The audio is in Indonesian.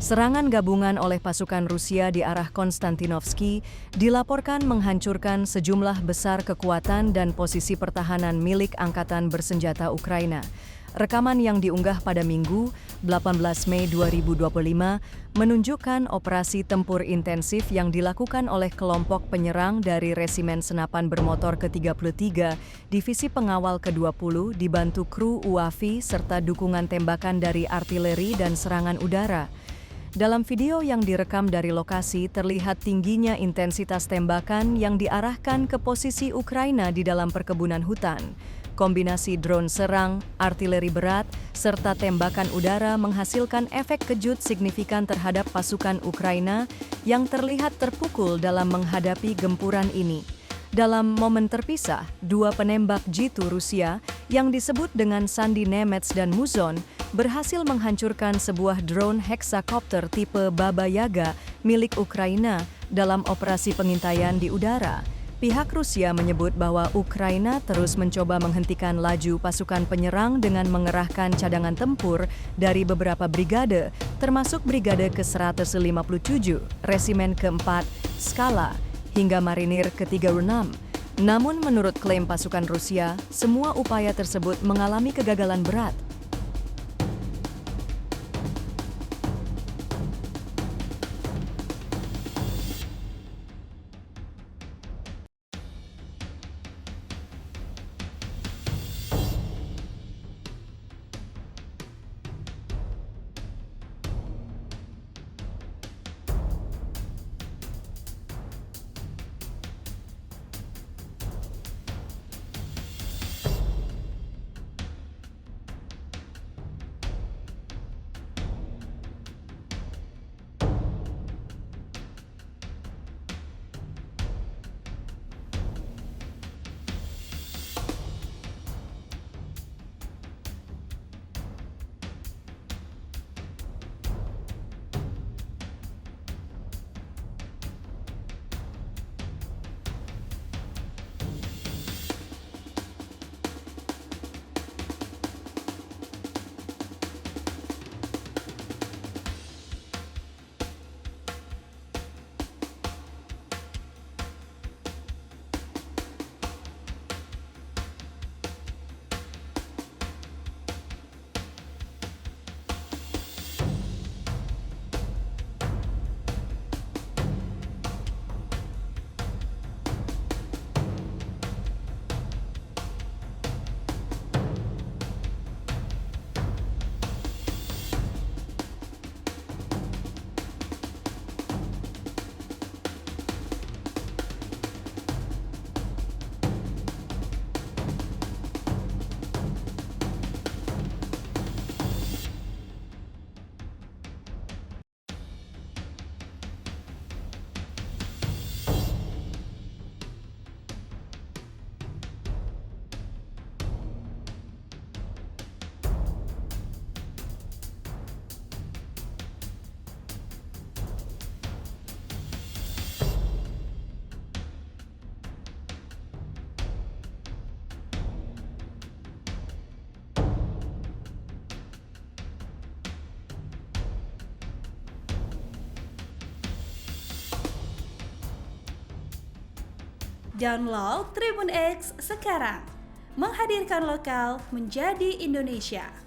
Serangan gabungan oleh pasukan Rusia di arah Konstantinovsky dilaporkan menghancurkan sejumlah besar kekuatan dan posisi pertahanan milik Angkatan Bersenjata Ukraina. Rekaman yang diunggah pada Minggu, 18 Mei 2025, menunjukkan operasi tempur intensif yang dilakukan oleh kelompok penyerang dari Resimen Senapan Bermotor ke-33, Divisi Pengawal ke-20, dibantu kru UAV serta dukungan tembakan dari artileri dan serangan udara. Dalam video yang direkam dari lokasi terlihat tingginya intensitas tembakan yang diarahkan ke posisi Ukraina di dalam perkebunan hutan. Kombinasi drone serang, artileri berat, serta tembakan udara menghasilkan efek kejut signifikan terhadap pasukan Ukraina yang terlihat terpukul dalam menghadapi gempuran ini. Dalam momen terpisah, dua penembak Jitu Rusia yang disebut dengan Sandi Nemets dan Muzon berhasil menghancurkan sebuah drone heksakopter tipe Baba Yaga milik Ukraina dalam operasi pengintaian di udara. Pihak Rusia menyebut bahwa Ukraina terus mencoba menghentikan laju pasukan penyerang dengan mengerahkan cadangan tempur dari beberapa brigade, termasuk Brigade ke-157, Resimen ke-4, Skala, hingga Marinir ke-36. Namun menurut klaim pasukan Rusia, semua upaya tersebut mengalami kegagalan berat. Download Tribun X sekarang, menghadirkan lokal menjadi Indonesia.